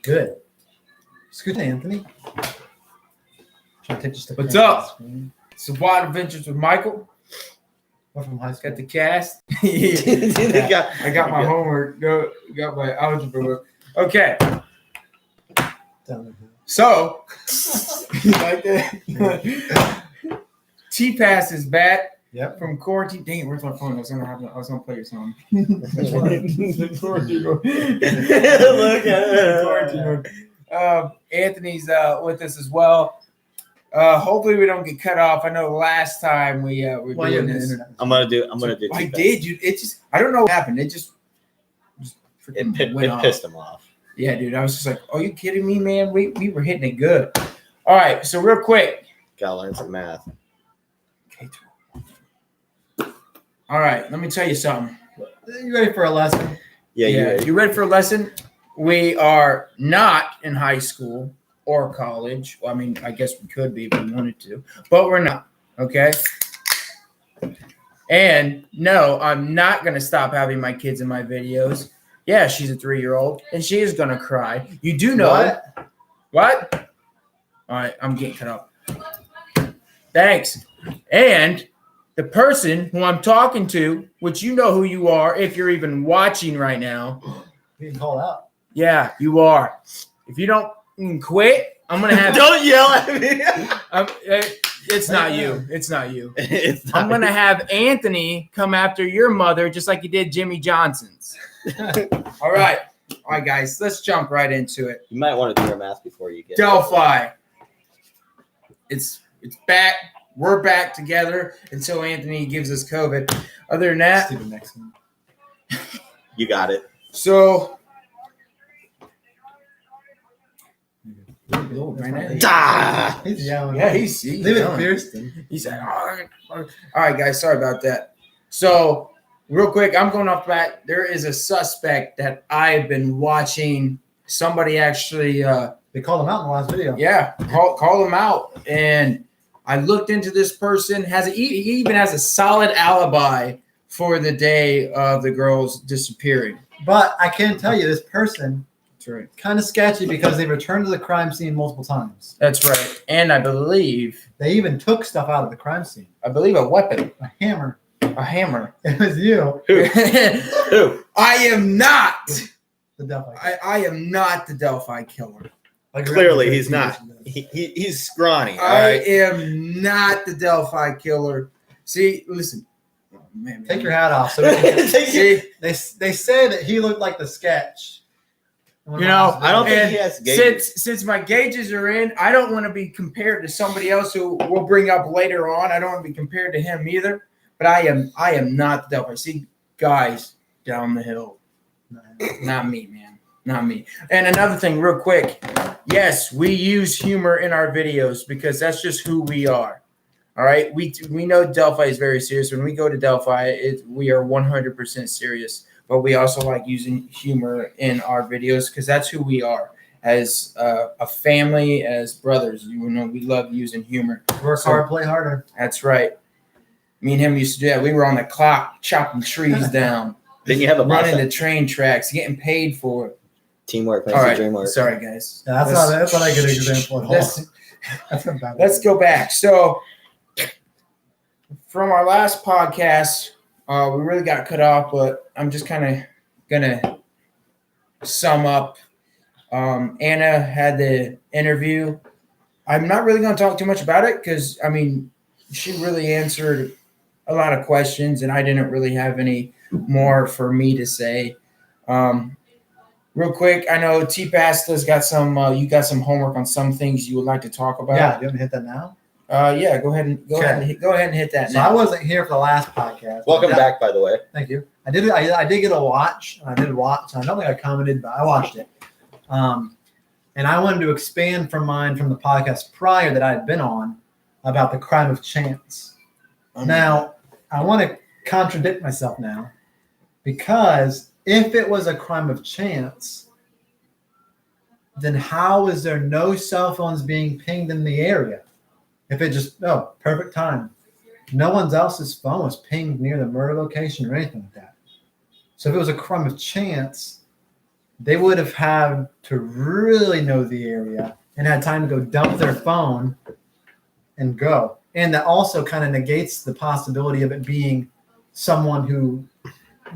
Good. Excuse me, Anthony. What's up? It's the Wild Adventures with Michael. We're from high school. Got the cast. I got my homework. Got my algebra book. Okay. So, you like that? T-Pass is back. Yep. From quarantine. Dang it, where's my phone? I was gonna play your song. Look at Anthony's with us as well. Hopefully we don't get cut off. I know last time we were doing this. I'm gonna do. I did. I don't know what happened. It pissed him off. Yeah, dude. I was just like, "Are you kidding me, man? We were hitting it good." All right. So real quick. Gotta learn some math. All right. Let me tell you something. You ready for a lesson? Yeah. You ready for a lesson? We are not in high school or college. Well, I mean, I guess we could be if we wanted to, but we're not. Okay. And no, I'm not going to stop having my kids in my videos. Yeah, she's a 3-year-old and she is going to cry. You do know what? All right. I'm getting cut off. Thanks. And the person who I'm talking to, which you know who you are, if you're even watching right now. You can call out. Yeah, you are. If you don't quit, I'm going to have... Don't yell at me. It's not you. It's not you. I'm going to have Anthony come after your mother just like he did Jimmy Johnson's. All right. All right, guys. Let's jump right into it. You might want to do your math before you get Delphi. It's back. We're back together until Anthony gives us COVID. Other than that, you got it. So, he's yelling. Yeah, he's leave it Pearson. He's like, all right, guys, sorry about that. So, real quick, I'm going off the bat. There is a suspect that I've been watching. Somebody actually, they called him out in the last video. Yeah, call him out, and I looked into this person. He even has a solid alibi for the day of the girls disappearing. But I can tell you, this person, that's right, kind of sketchy because they returned to the crime scene multiple times. That's right, and I believe they even took stuff out of the crime scene. I believe a weapon, a hammer. A hammer. It was you. Who? I am not the Delphi. I am not the Delphi killer. Like clearly, he's not. He's scrawny. I am not the Delphi killer. See, listen. Oh, man, take your hat off. So see, they say that he looked like the sketch. You know, I don't think he has gauges. Since my gauges are in, I don't want to be compared to somebody else who we'll bring up later on. I don't want to be compared to him either. But I am not the Delphi. See, guys down the hill. Not me, man. Not me. And another thing, real quick. Yes, we use humor in our videos because that's just who we are. All right. We know Delphi is very serious. When we go to Delphi, we are 100% serious. But we also like using humor in our videos because that's who we are as a family, as brothers. You know, we love using humor. Work hard, play harder. That's right. Me and him used to do that. We were on the clock chopping trees down. Then you have a running the train tracks, getting paid for it. Teamwork makes the dream work. Sorry, guys. Yeah, that's not a good example at all. Let's go back. So, from our last podcast, we really got cut off, but I'm just kind of gonna sum up. Anna had the interview. I'm not really going to talk too much about it because, I mean, she really answered a lot of questions, and I didn't really have any more for me to say. Real quick, I know T-Pasta's got some. You got some homework on some things you would like to talk about. Yeah, you want to hit that now? Yeah, go ahead and hit that. So now. I wasn't here for the last podcast. Welcome back, by the way. Thank you. I did get a watch. I did watch. I don't think I commented, but I watched it. And I wanted to expand from the podcast prior that I had been on about the crime of chance. Now, I want to contradict myself now because if it was a crime of chance, then how is there no cell phones being pinged in the area? If it just, perfect time. No one else's phone was pinged near the murder location or anything like that. So if it was a crime of chance, they would have had to really know the area and had time to go dump their phone and go. And that also kind of negates the possibility of it being someone who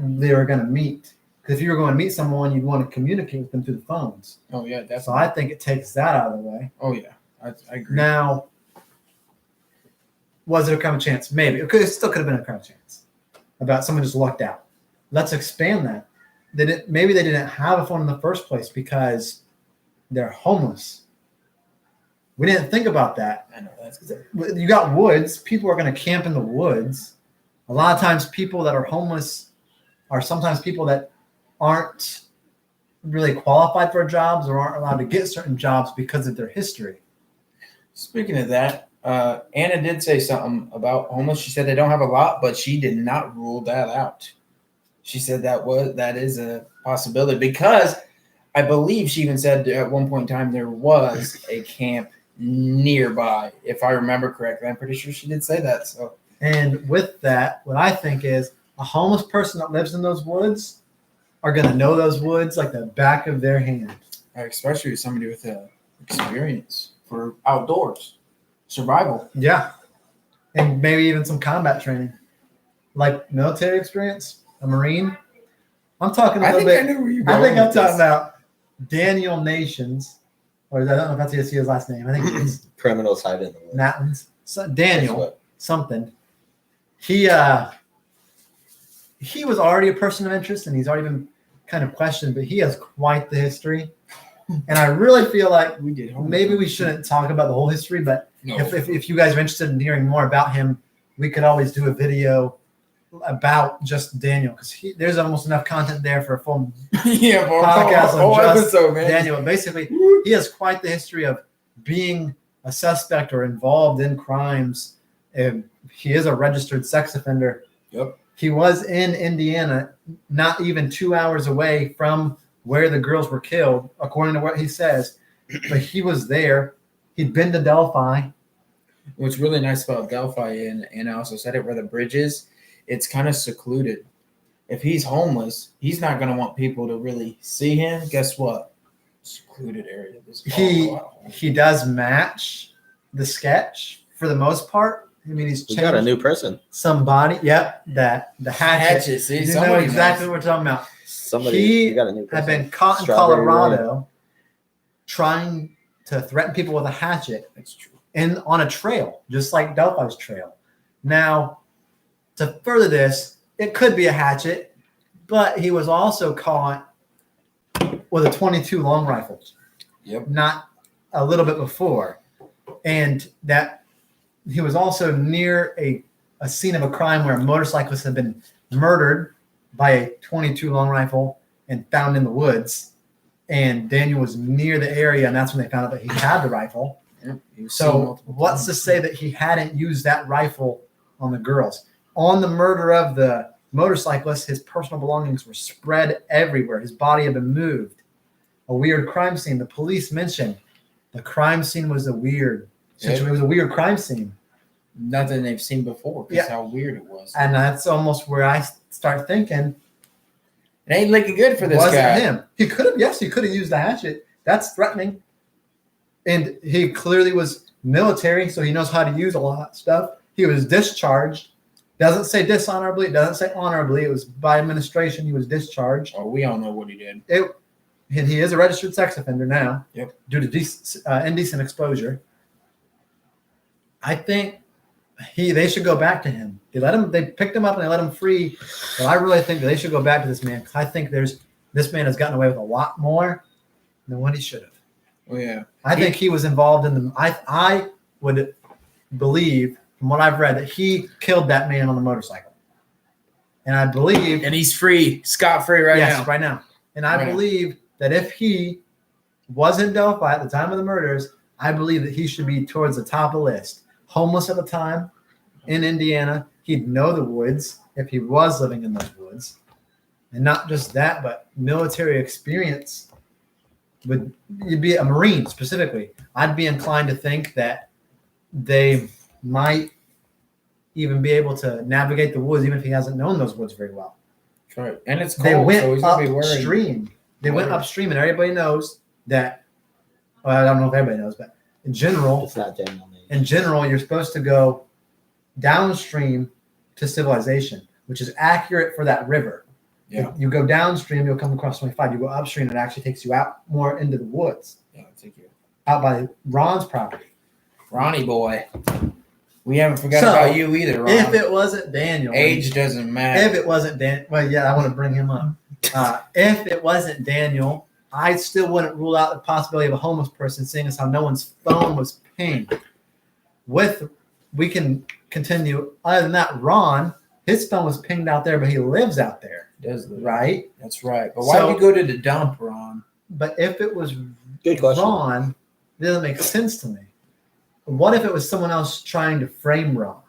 they were going to meet. Because if you were going to meet someone, you'd want to communicate with them through the phones. Oh yeah, definitely. So I think it takes that out of the way. Oh yeah, I agree. Now, was it a crime of chance? Maybe. It still could have been a crime of chance about someone just lucked out. Let's expand that. Maybe they didn't have a phone in the first place because they're homeless. We didn't think about that. I know that's You got woods. People are going to camp in the woods. A lot of times people that are homeless are sometimes people that aren't really qualified for jobs or aren't allowed to get certain jobs because of their history. Speaking of that, Anna did say something about homeless. She said they don't have a lot, but she did not rule that out. She said that is a possibility because I believe she even said at one point in time there was a camp nearby, if I remember correctly. I'm pretty sure she did say that. So, and with that, what I think is a homeless person that lives in those woods are going to know those woods like the back of their hand. Especially with somebody with experience for outdoors, survival. Yeah. And maybe even some combat training, like military experience, a Marine. I'm talking a little bit. I think I'm talking about Daniel Nations. Or I don't know if that's his last name. I think it's Criminals hide in the woods. Natlins. So Daniel something. He was already a person of interest, and he's already been kind of questioned, but he has quite the history. And I really feel like maybe we shouldn't talk about the whole history, but if you guys are interested in hearing more about him, we could always do a video about just Daniel, because there's almost enough content there for a full podcast on just episode, man. Daniel. But basically, he has quite the history of being a suspect or involved in crimes. And he is a registered sex offender. Yep. He was in Indiana, not even 2 hours away from where the girls were killed, according to what he says. But he was there. He'd been to Delphi. What's really nice about Delphi, and I also said it where the bridge is, it's kind of secluded. If he's homeless, he's not going to want people to really see him. Guess what? Secluded area. He does match the sketch for the most part. I mean, he's got a new person. Somebody, yep, that the hatchet. See, you know exactly what we're talking about. He got a new person. Had been caught in Colorado trying to threaten people with a hatchet. That's true. And on a trail, just like Delphi's trail. Now, to further this, it could be a hatchet, but he was also caught with a .22 long rifle. Yep. Not a little bit before. And that he was also near a scene of a crime where a motorcyclist had been murdered by a .22 long rifle and found in the woods. And Daniel was near the area, and that's when they found out that he had the rifle. Yep. So what's to say that he hadn't used that rifle on the girls? On the murder of the motorcyclist, his personal belongings were spread everywhere. His body had been moved. A weird crime scene. The police mentioned the crime scene was a weird situation. It was a weird crime scene. Nothing they've seen before because how weird it was. And that's almost where I start thinking, it ain't looking good for this guy. Wasn't him. He could have used the hatchet. That's threatening. And he clearly was military, so he knows how to use a lot of stuff. He was discharged. Doesn't say dishonorably. It doesn't say honorably. It was by administration. He was discharged. Oh, we all know what he did. And he is a registered sex offender now. Yep. Due to indecent exposure. I think they should go back to him. They picked him up and they let him free. But I really think that they should go back to this man, because I think this man has gotten away with a lot more than what he should have. Oh yeah. I think he was involved in the. I would believe, from what I've read, that he killed that man on the motorcycle. And I believe. And he's free, scot-free now. Yes, right now. And I believe that if he was in Delphi at the time of the murders, I believe that he should be towards the top of the list. Homeless at the time in Indiana. He'd know the woods if he was living in those woods. And not just that, but military experience. You'd be a Marine specifically. I'd be inclined to think that they might even be able to navigate the woods, even if he hasn't known those woods very well. Right. And it's cold, they went so he's gonna be worried. upstream. They went upstream, and everybody knows that. Well, I don't know if everybody knows, but in general, It's not Daniel. you're supposed to go downstream to civilization, which is accurate for that river. Yeah. If you go downstream, you'll come across 25. You go upstream, it actually takes you out more into the woods, Yeah, take you. out by Ron's property. Ronnie boy. We haven't forgot So, about you either, Ron. If it wasn't Daniel, Age doesn't matter. If it wasn't Dan, well, yeah, I want to bring him up. If it wasn't Daniel, I still wouldn't rule out the possibility of a homeless person, seeing as how no one's phone was pinged. We can continue. Other than that, Ron, his phone was pinged out there, but he lives out there, Does live. right? That's right. But why did you go to the dump, Ron? But if it was Good question. Ron, it doesn't make sense to me. What if it was someone else trying to frame Ron?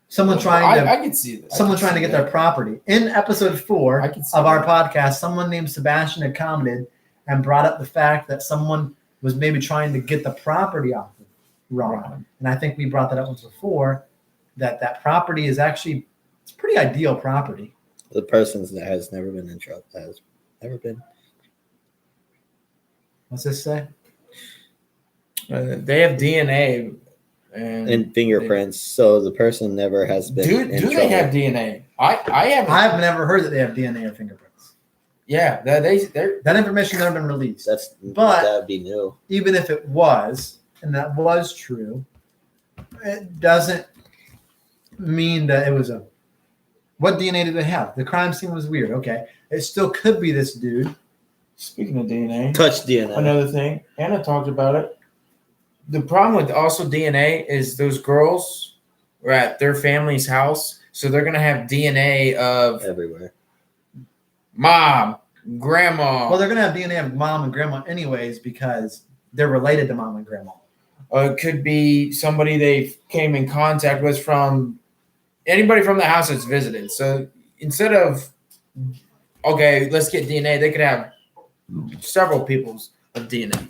Someone trying to. I can see that. Someone trying to get their property. In episode 4 I can see of our that. podcast, someone named Sebastian had commented and brought up the fact that someone was maybe trying to get the property off of Ron. And I think we brought that up once before, that property is actually, it's pretty ideal property. The person that has never been in trouble has never been. What's this say? They have DNA And fingerprints, so the person never has been. Do in they trouble. have DNA? I haven't. I've never heard that they have DNA or fingerprints. Yeah, they're That information never been released. That would be new. Even if it was, and that was true, it doesn't mean that it was a. What DNA did they have? The crime scene was weird. Okay, it still could be this dude. Speaking of DNA, Touch DNA. another thing. Anna talked about it. The problem with also DNA is those girls were at their family's house, so they're gonna have DNA of Everywhere. mom, grandma. Well, they're gonna have DNA of mom and grandma anyways because they're related to mom and grandma. It could be somebody they came in contact with from anybody from the house that's visited. So instead of okay, let's get DNA, they could have several people's of DNA.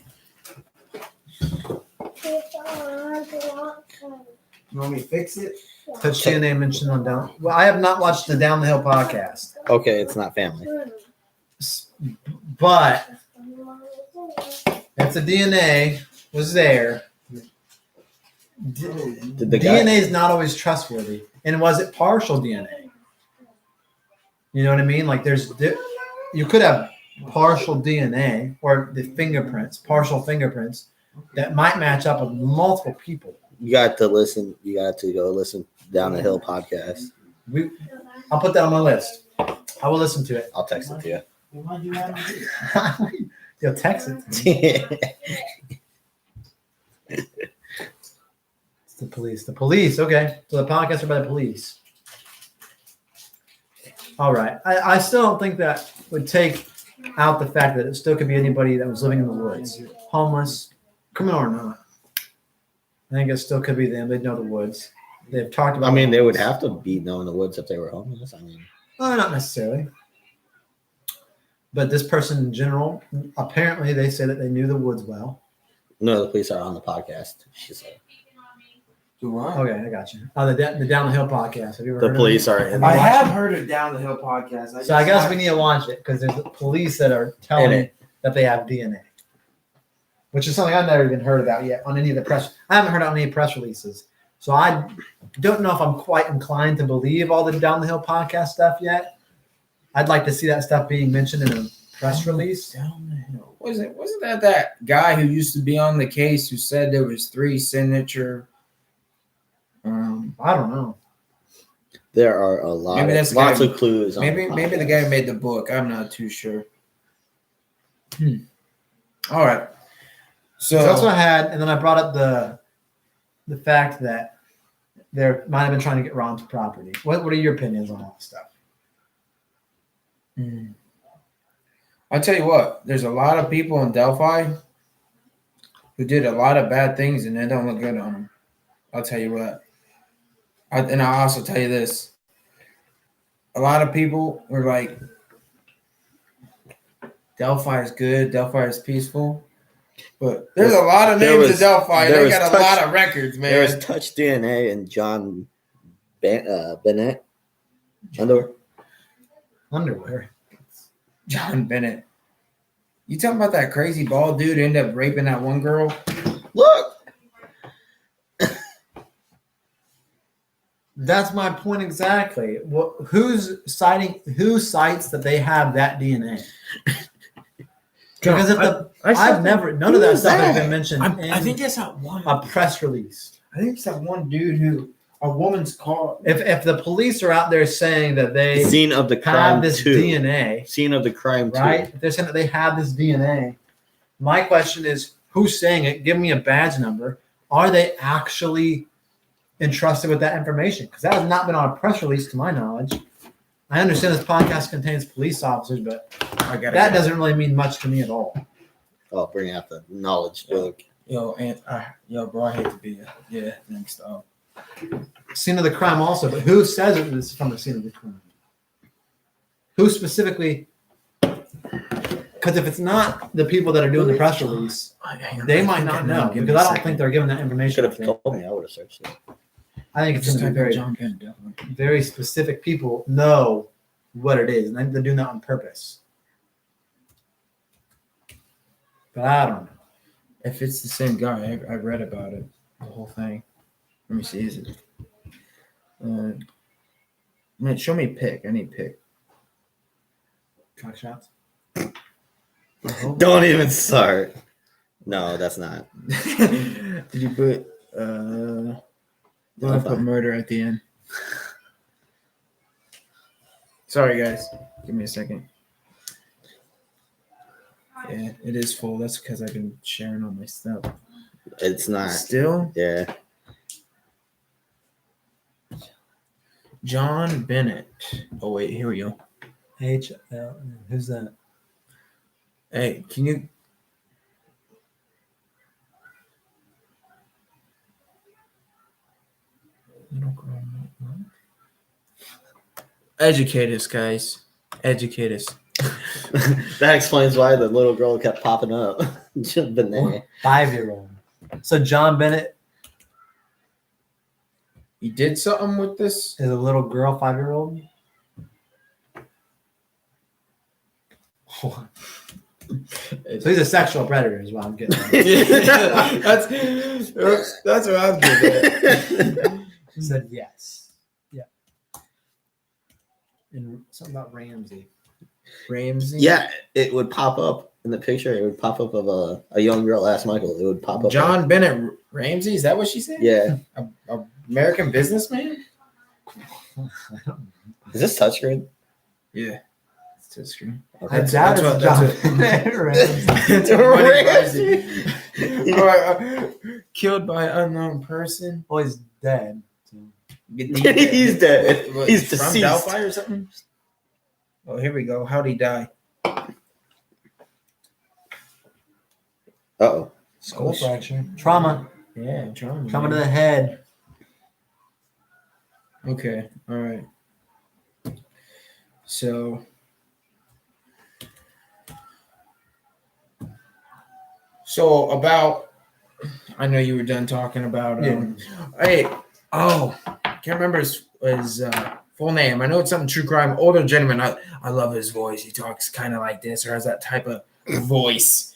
You want me to fix it? Touch DNA mentioned on down. Well, I have not watched the Down the Hill podcast, Okay, it's not family. but if the DNA was there, Did the DNA guy? is not always trustworthy. And was it partial DNA? You know what I mean? Like you could have partial DNA or the fingerprints, partial fingerprints that might match up with multiple people. You got to listen. You got to go listen Down the Hill podcast. I'll put that on my list. I will listen to it. I'll text it to you. You'll text it to me. It's the police. The police. Okay. So the podcasts are by the police. All right. I still don't think that would take out the fact that it still could be anybody that was living in the woods, homeless, criminal or not. I think it still could be them. They'd know the woods. They've talked about. I mean, they would have to be known in the woods if they were homeless. I mean, Not necessarily. But this person in general, apparently they say that they knew the woods well. no, the police are on the podcast. She said Okay, I got you. Oh, the Down the Hill podcast. Have you ever the heard police of it? are in. I watched have it? heard of Down the Hill podcast. So I guess we need to watch it because there's police that are telling In me it. that they have DNA, which is something I've never even heard about yet on any of the press. I haven't heard on any press releases. So I don't know if I'm quite inclined to believe all the Down the Hill podcast stuff yet. I'd like to see that stuff being mentioned in a press release. Down the hill. Wasn't that guy who used to be on the case who said there was 3 signature? I don't know. There are a lot Maybe that's of the lots guy- of clues. On Maybe the guy who made the book. I'm not too sure. All right. So that's what I had, and then I brought up the fact that they might have been trying to get Ron's property. What are your opinions on all this stuff? I'll tell you what. There's a lot of people in Delphi who did a lot of bad things, and they don't look good on them. I'll tell you what. And I'll also tell you this. A lot of people were like, Delphi is good. Delphi is peaceful. But there's a lot of names in Delphi. They got a lot of records, man. There was Touch DNA and John Bennett. Underwear. Underwear. John Bennett. You talking about that crazy bald dude ended up raping that one girl? Look. That's my point exactly. Who cites that they have that DNA? Because I've never none of that stuff has been mentioned. I think it's that one. A press release. I think it's that one dude who a woman's car. If the police are out there saying that they Scene of the crime have this 2. DNA, Scene of the crime 2. right? If they're saying that they have this DNA, my question is, who's saying it? Give me a badge number. Are they actually entrusted with that information? Because that has not been on a press release to my knowledge. I understand this podcast contains police officers, but that doesn't really mean much to me at all. Oh, bring out the knowledge book. Bro, I hate to be thanks, dog. Scene of the crime also, but who says it is from the scene of the crime? Who specifically? Because if it's not the people that are doing the press release, they might not know, because I don't think they're giving that information. Should have told me. I would have searched it. I think it's just very specific people know what it is, and they're doing that on purpose. But I don't know. If it's the same guy, I read about it, the whole thing. Let me see. Is it? Man, show me a pic. I need a pic. Cock shots. Don't even start. No, that's not. Did you put? Don't put murder at the end. Sorry, guys. Give me a second. Yeah, it is full. That's because I've been sharing all my stuff. It's not. Still? Yeah. John Bennett. Oh, wait. Here we go. HL. Who's that? Hey, can you... Educate us, guys. Educate us. That explains why the little girl kept popping up. Just been there. 5-year-old. So John Bennett You did something with this? is a little girl, 5-year-old. So he's a sexual predator, is what I'm getting at. That's what I'm getting at. He said yes. Yeah. And something about Ramsey. Ramsey? Yeah, it would pop up in the picture. It would pop up of a young girl. Ask Michael. It would pop up. John Bennett Ramsey? Is that what she said? Yeah. A American businessman? Is this touchscreen? Yeah. It's touchscreen. I doubt it's John Bennett Ramsey. Killed by unknown person. Well, he's dead. So. He's dead. What, He's from deceased. Delphi or something? Oh, here we go. How'd he die? Uh-oh. Skull fracture. Trauma. Yeah, trauma. Trauma to the head. Okay. All right. So about, I know you were done talking about. Hey, can't remember his full name. I know it's something true crime. Older gentleman. I love his voice. He talks kind of like this, or has that type of voice.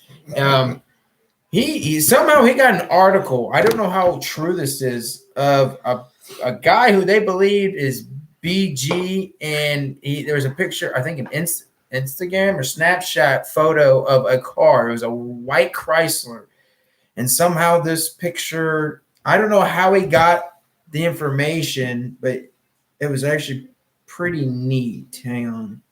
He somehow he got an article. I don't know how true this is, of a guy who they believe is BG, and there was a picture, I think an Instagram or Snapchat photo of a car. It was a white Chrysler, and somehow this picture, I don't know how he got the information, but it was actually pretty neat. Hang on.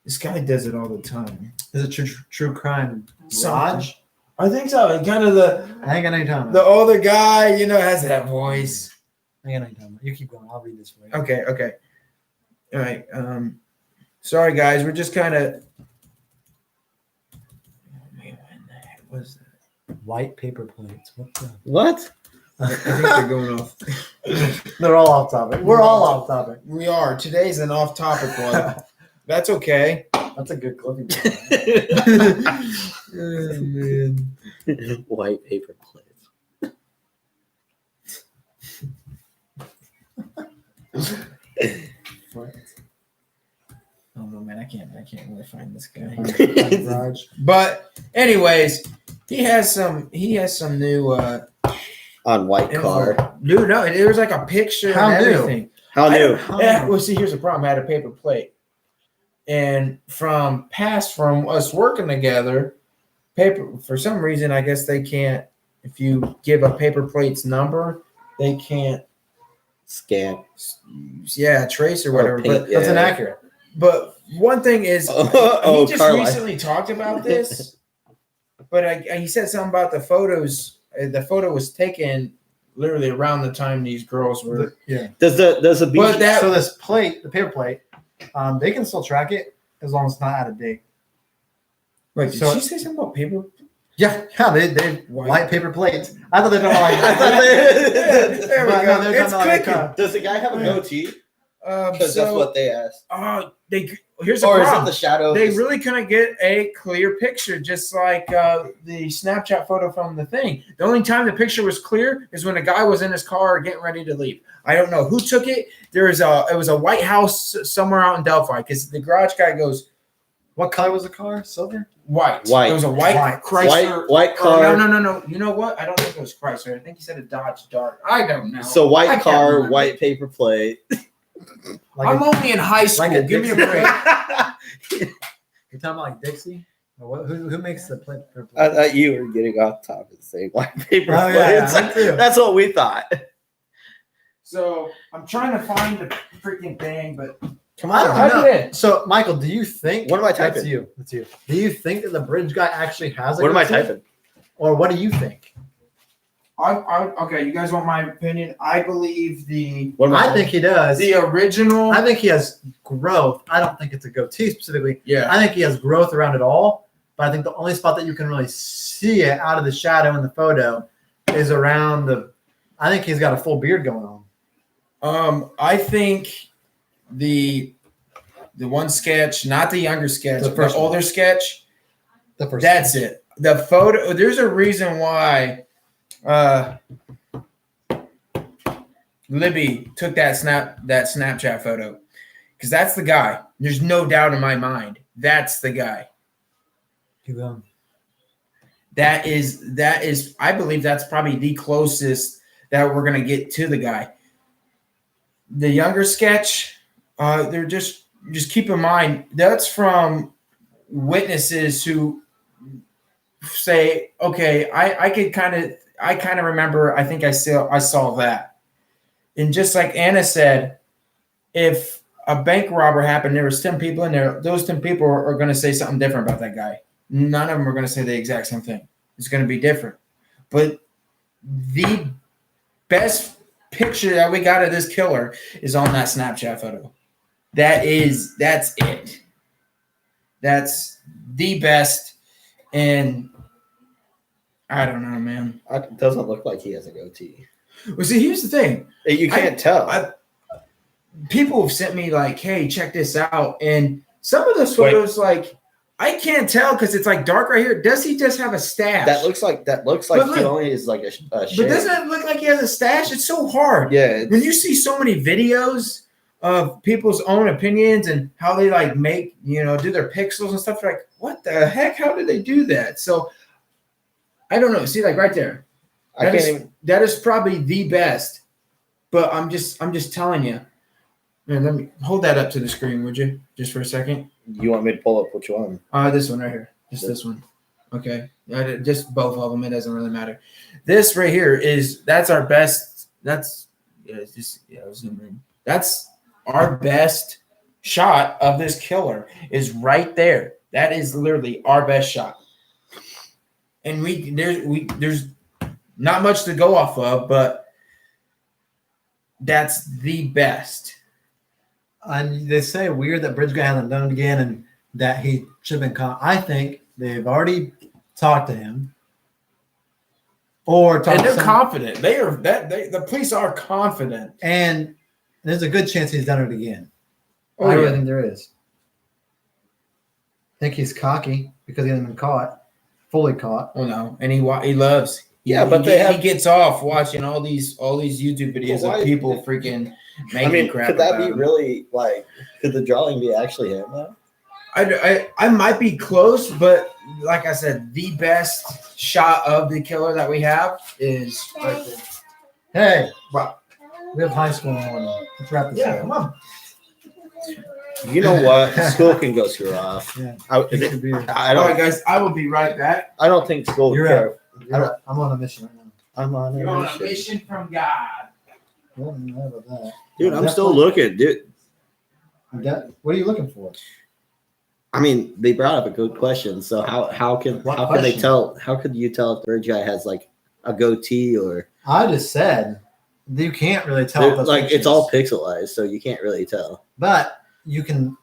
This guy does it all the time. Is it true crime? Raj? I think so. Kind of I ain't got any time. the older guy, has that voice. I ain't got any time. You keep going. I'll read this for you. Okay. All right. Sorry, guys. We're just kind of. Oh, man, what the heck was that? White paper plates. What the? What? I think they're going off. They're all off topic. We're all off topic. We are. Today's an off-topic one. That's okay. That's a good clipping. Oh, man. White paper plates. Oh don't know, man. I can't really find this guy. Garage. But anyways, he has some new On white info. car. Dude, no, it was like a picture How and new? everything. How new? Well, see, here's the problem. I had a paper plate. And from us working together, for some reason, I guess they can't, if you give a paper plate's number, they can't Scan. trace or whatever. But That's inaccurate. But one thing is, Oh, he just car life. recently talked about this, but he said something about the photos. The photo was taken literally around the time these girls were. Yeah. Does the beach? But that So this plate, the paper plate, they can still track it as long as it's not out of date. wait, did so- she say something about paper? Yeah, they white paper plates. I thought they don't like. I thought they- There we But go. no, they're It's talking like, clicking. Does the guy have a goatee? Because that's what they asked. Here's the Or is it problem. the shadow? They really couldn't get a clear picture, just like the Snapchat photo from the thing. The only time the picture was clear is when a guy was in his car getting ready to leave. I don't know who took it. It was a white house somewhere out in Delphi because the garage guy goes, What color was the car? Silver. white. White. It was a white White. Chrysler. White car. No. You know what? I don't think it was Chrysler. I think he said a Dodge Dart. I don't know. So I white can't car, remember. white paper plate. Like I'm only in high school. like a Give me a Dixie. break. You're talking about like Dixie? Or what, who makes the plate? I thought you were getting off topic saying white paper Oh, yeah, plates. me too. That's what we thought. So I'm trying to find the freaking thing, but Come I don't on. know. Type it in. So, Michael, do you think? What am I That's typing? you. That's you. Do you think that the bridge guy actually has a What am I goatee? typing? Or what do you think? Okay, you guys want my opinion? I believe What am I think he does. the original. I think he has growth. I don't think it's a goatee specifically. Yeah. I think he has growth around it all. But I think the only spot that you can really see it out of the shadow in the photo is around the. I think he's got a full beard going on. I think the one sketch, not the younger sketch, The the first one. older sketch. The first. That's it. The photo. There's a reason why Libby took that Snapchat photo, because that's the guy. There's no doubt in my mind. That's the guy. Keep going. That is. I believe that's probably the closest that we're gonna get to the guy. The younger sketch, they're just keep in mind that's from witnesses who say, okay, I kind of remember. I think I saw that, and just like Anna said, if a bank robber happened, there was 10 people in there. Those 10 people are going to say something different about that guy. None of them are going to say the exact same thing. It's going to be different. But the best picture that we got of this killer is on that Snapchat photo. That's it. That's the best. And I don't know, man. It doesn't look like he has a goatee. Well, see, here's the thing. You can't tell. People have sent me like, hey, check this out. And some of those photos, like, I can't tell because it's like dark right here. Does he just have a stash? that looks like But he look- only is like a But shave. doesn't it look like he has a stash? It's so hard. Yeah. When you see so many videos of people's own opinions and how they like make, do their pixels and stuff, like, what the heck? How did they do that? So I don't know. See, like right there. That is probably the best. But I'm just telling you. Man, let me hold that up to the screen, would you? Just for a second. You want me to pull up which one? This one right here. Just this one. Okay. Just both of them. It doesn't really matter. This right here that's our best. That's our best shot of this killer is right there. That is literally our best shot. And there's not much to go off of, but that's the best. And they say weird that Bridge Guy hasn't done it again and that he should have been caught. I think they've already talked to him. Or talked And to they're confident. The police are confident. And there's a good chance he's done it again. Oh, I really yeah. think there is. I think he's cocky because he hasn't been caught, fully caught. Oh no, and he loves. Yeah, but they he gets off watching all these YouTube videos But why- of people freaking I mean, crap could that about be him. really like? Could the drawing be actually him though? I might be close, but like I said, the best shot of the killer that we have is right there. Hey, Wow. we have high school in the morning. Let's wrap this up. Come on. You know what? School can go screw off. Yeah. I Drink your beer. All right, guys. I will be right back. I don't think school. You're care. I'm on a mission right now. I'm on You're a on a mission. mission from God. Well, I don't know about that. Dude, I'm still Definitely- looking, dude. What are you looking for? I mean, they brought up a good question. So how can What how can they question? tell? How could you tell if the third guy has like a goatee or I just said you can't really tell. with those like pictures. it's all pixelized, so you can't really tell. But you can.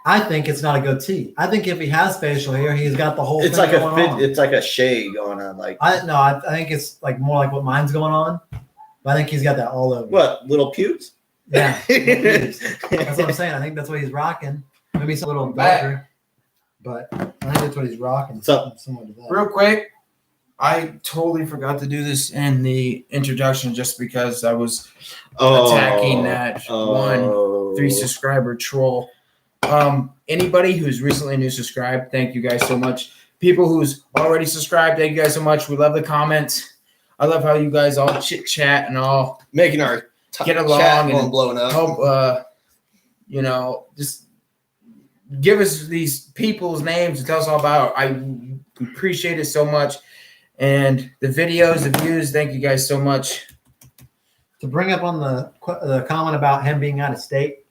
I think it's not a goatee. I think if he has facial hair, he's got the whole. It's thing like a going fit. on. It's like a shade going on. Like I think it's like more like what mine's going on. But I think he's got that all over. what? Little pubes? Yeah. That's what I'm saying. I think that's what he's rocking. Maybe it's a little darker, but I think that's what he's rocking. So- Similar to that. Real quick, I totally forgot to do this in the introduction just because I was attacking that one 3 subscriber troll. Anybody who's recently new subscribed, thank you guys so much. People who's already subscribed, thank you guys so much. We love the comments. I love how you guys all chit chat and all making our get along chat and blowing up. help. Just give us these people's names and tell us all about. I appreciate it so much, and the videos, the views. Thank you guys so much. To bring up on the comment about him being out of state,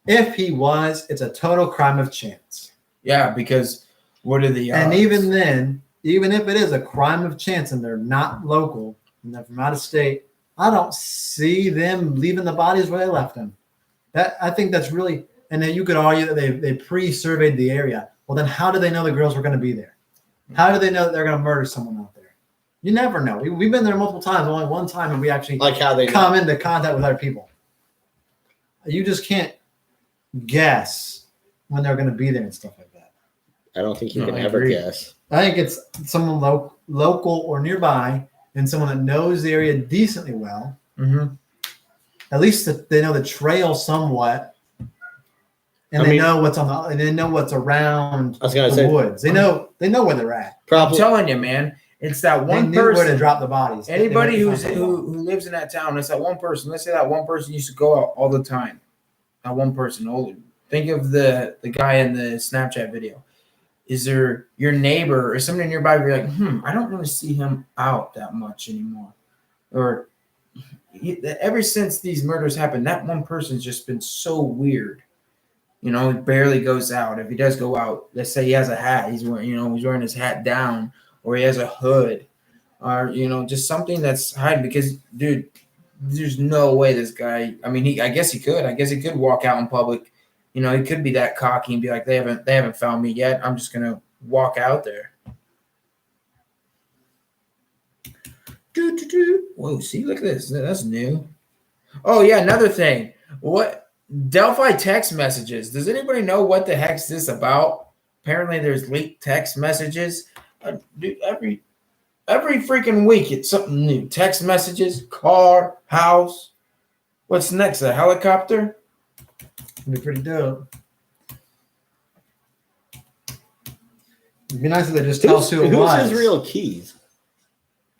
if he was, it's a total crime of chance. Yeah, because what are the odds? And even then, even if it is a crime of chance and they're not local and they're from out of state, I don't see them leaving the bodies where they left them. I think that's really, and then you could argue that they pre-surveyed the area. Well, then how do they know the girls were going to be there? How do they know that they're going to murder someone out there? You never know. We've been there multiple times. Only one time have we actually Like how they come into contact with other people. You just can't guess when they're going to be there and stuff like that. I don't think you No, can I ever agree. guess. I think it's someone local or nearby and someone that knows the area decently well. Mm-hmm. At least that they know the trail somewhat, and I they mean- know what's on the. And they know what's around I was gonna the say woods. They know where they're at. I'm probably. telling you, man, it's that They one knew where to person. drop the bodies. They Anybody went to who lives in that town, it's that one person. Let's say that one person used to go out all the time. That one person. Older. Think of the guy in the Snapchat video. Is there your neighbor or somebody nearby? Where you're like, I don't really see him out that much anymore. Or ever since these murders happened, that one person's just been so weird. He barely goes out. If he does go out, let's say he has a hat, he's wearing his hat down, or he has a hood, or just something that's hiding. Because, dude, there's no way this guy. I mean, I guess he could. I guess he could walk out in public. He could be that cocky and be like, they haven't found me yet. I'm just gonna walk out there. Whoa, see, look at this. That's new. Oh yeah, another thing. What Delphi text messages? Does anybody know what the heck's this about? Apparently, there's leaked text messages. Dude, every freaking week, it's something new. Text messages, car, house. What's next? A helicopter? It'd be pretty dope. It'd be nice if they just tell us who it was. Who's his real keys?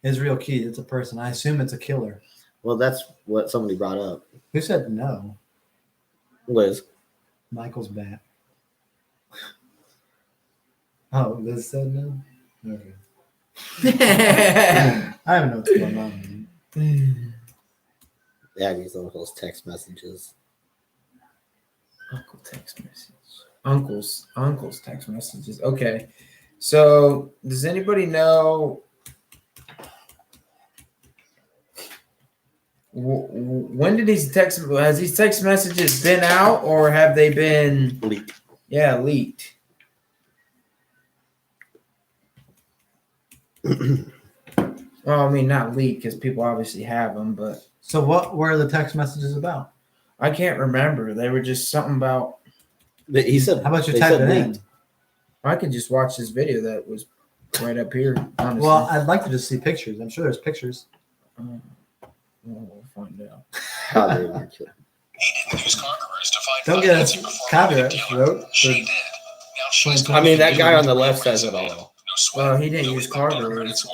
His real key. It's a person. I assume it's a killer. Well, that's what somebody brought up. Who said no? Liz. Michael's back. Oh, Liz said no? Okay. I don't know what's going on. Man. Yeah, these uncle's text messages. Uncle text message. Uncle's text messages. Okay. So does anybody know when did these has these text messages been out, or have they been Leaked. Yeah, leaked. Well, I mean, not leaked because people obviously have them, but So what were the text messages about? I can't remember. They were just something about. He said. How about you they type said it in? leaked. I could just watch this video that was right up here. Honestly. Well, I'd like to just see pictures. I'm sure there's pictures. We'll find out. How they were killed. Don't get us copyright, wrote. I mean, that guy on the left says it all. Well, he didn't use carburetors.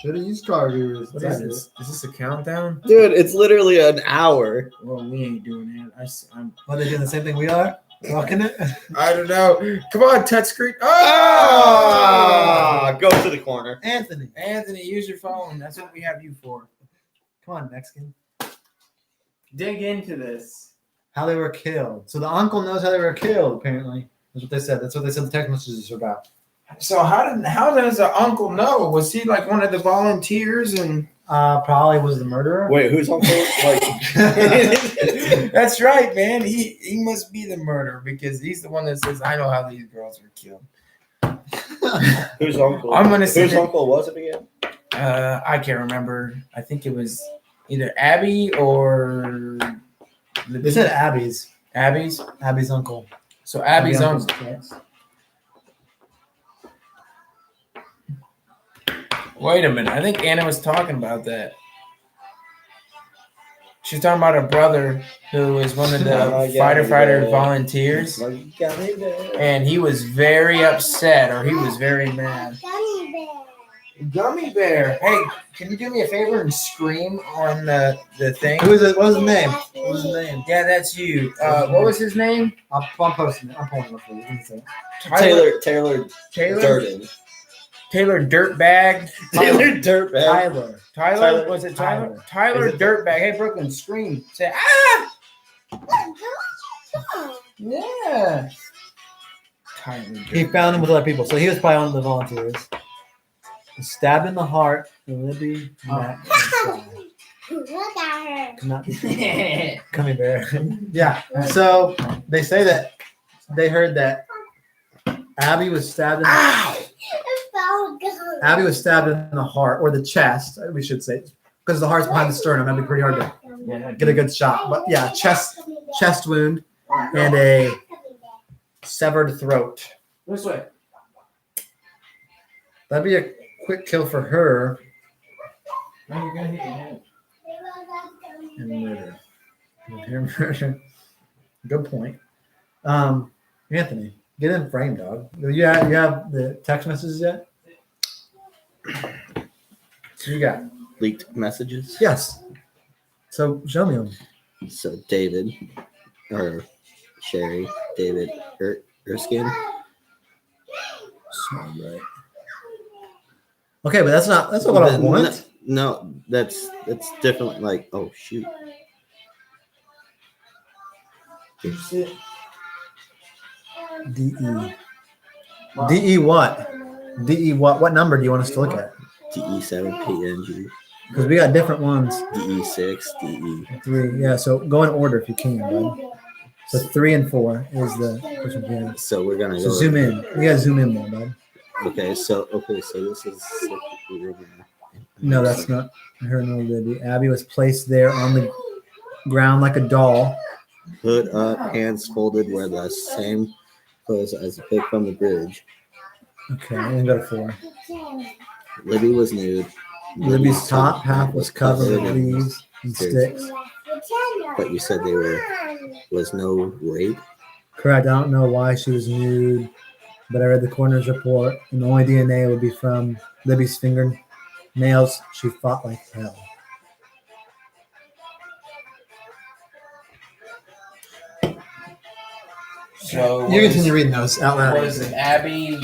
Should have used car gurus. What is this? Is this a countdown? Dude, it's literally an hour. Well, we ain't doing that. Are they doing the same thing we are? Rocking it? I don't know. Come on, touchscreen. Ah! Go to the corner. Anthony. Anthony, use your phone. That's what we have you for. Come on, Mexican. Dig into this. How they were killed. So the uncle knows how they were killed, apparently. That's what they said. That's what they said the text messages are about. So how does the uncle know? Was he like one of the volunteers and Probably was the murderer. Wait, who's uncle? Like, that's right, man. He must be the murderer because he's the one that says, I know how these girls were killed. whose uncle? I'm gonna say whose uncle was it again? I can't remember. I think it was either Abby or They said Abby's. Abby's uncle. So Abby's uncle's uncle. yes. Wait a minute. I think Anna was talking about that. She's talking about her brother who is one of the fighter volunteers. And he was very upset or he was very mad. Gummy bear. Hey, can you do me a favor and scream on the thing? Who is it? What was his name? What was his name? Yeah, that's you. What was his name? I'm posting it. I'm pulling it up for you. Let me see. Taylor Taylor Durden. Taylor Dirtbag. Taylor Dirtbag. Tyler? Was it Tyler? Tyler Dirtbag. Hey, Brooklyn, scream. Say, ah! Yeah. Tyler He found him with other people, so he was probably one of the volunteers. Stabbed in the heart, Libby. Gummy bear. Yeah. So they say that they heard that Abby was stabbed in Abby was stabbed in the heart or the chest, we should say, because the heart's behind the sternum. That'd be pretty hard to get a good shot. But yeah, chest wound and a severed throat. This way. That'd be a quick kill for her. Oh, you're gonna hit your head. And murder. Good point. Anthony, get in frame, dog. You have the text messages yet? So you got Leaked messages? yes. So show me them. So David, or Sherry, David Erskine. Right. Okay, but that's not what I want. No, that's different. Like, oh shoot. DE. DE what? DE what? What number do you want us to look at? DE7PNG. Because we got different ones. DE6, DE. 3. Yeah, so go in order if you can, bud. So 3 and 4 is the first one. So we're gonna So go zoom in. You gotta zoom in more, bud. Okay, so this is No, that's not her nor Libby. Abby was placed there on the ground like a doll. hood up, hands folded, wear the same clothes as the pic from the bridge. Okay, and then go to 4. Libby was nude. Libby's top half was covered with leaves and sticks. But you said was no rape. Correct. I don't know why she was nude, but I read the coroner's report, and the only DNA would be from Libby's fingernails. She fought like hell. So You continue reading those out loud. was it Abby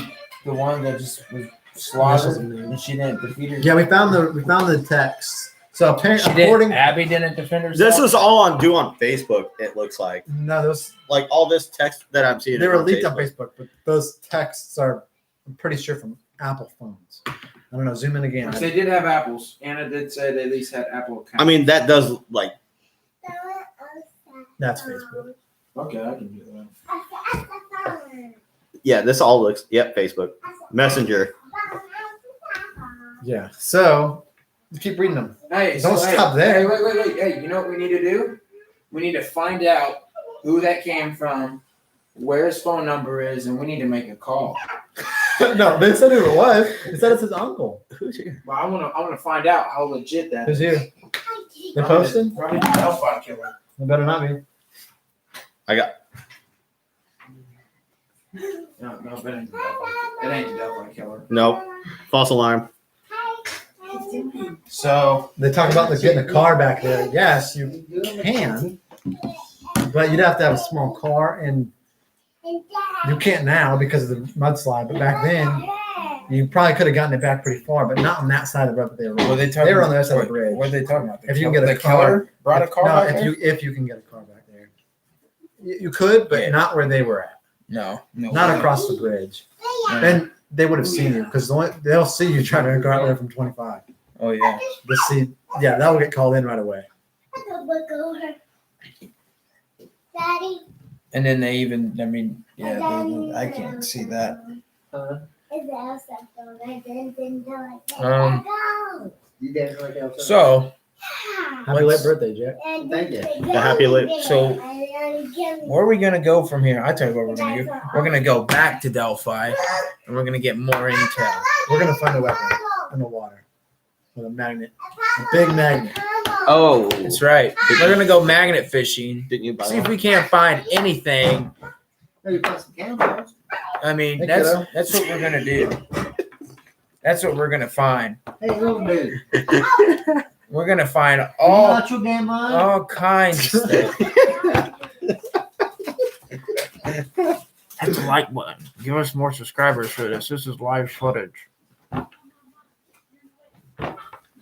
the one that just was slaughtered and she didn't defeat her? Yeah, we found the text. So apparently, according Abby didn't defend herself. This was all on Facebook. It looks like no, those like all this text that I'm seeing. they were leaked on Facebook, but those texts are I'm pretty sure from Apple phones. I don't know. Zoom in again. They did have apples. Anna did say they at least had Apple accounts. I mean, that does like That's Facebook. Okay, I can do that. yeah. This all looks Facebook Messenger. Yeah. So keep reading them. Hey, Don't stop there. Hey, wait. Hey, you know what we need to do? We need to find out who that came from, where his phone number is, and we need to make a call. No, they said who it was. They said it's his uncle. Who's here? Well, I wanna find out how legit that Who's is. here? They posted? Probably the Delphi killer. It better not be. No, it ain't the Delphi. It ain't the Delphi killer. Nope. False alarm. So They talk about getting a car back there. Yes, you can, but you'd have to have a small car, and you can't now because of the mudslide. But back then, you probably could have gotten it back pretty far, but not on that side of the road that they were on. were they talking? They were on the other side of the bridge. What are they talking about? If you can get a the car- killer brought a car No, back there? if you can get a car back there, you could, but Yeah. not where they were at. No, Not way. across the bridge. No. Then they would have seen you because they'll see you trying to go out there from 25. Oh yeah. Just see, yeah, that will get called in right away. Daddy. And then they even, I mean, yeah, I can't see that. So Happy late birthday, Jack. Thank you. The happy late. So, where are we gonna go from here? I tell you what we're gonna do. We're gonna go back to Delphi, and we're gonna get more intel. We're gonna find a weapon in the water with a magnet, a big magnet. Oh. That's right. We're gonna go magnet fishing. Didn't you buy See if one? we can't find anything. I mean, Hey, that's kiddo. that's what we're gonna do. That's what we're gonna find. Hey, little dude. We're gonna find You all not your damn mind? all kinds of stuff. Hit the like button. Give us more subscribers for this. This is live footage.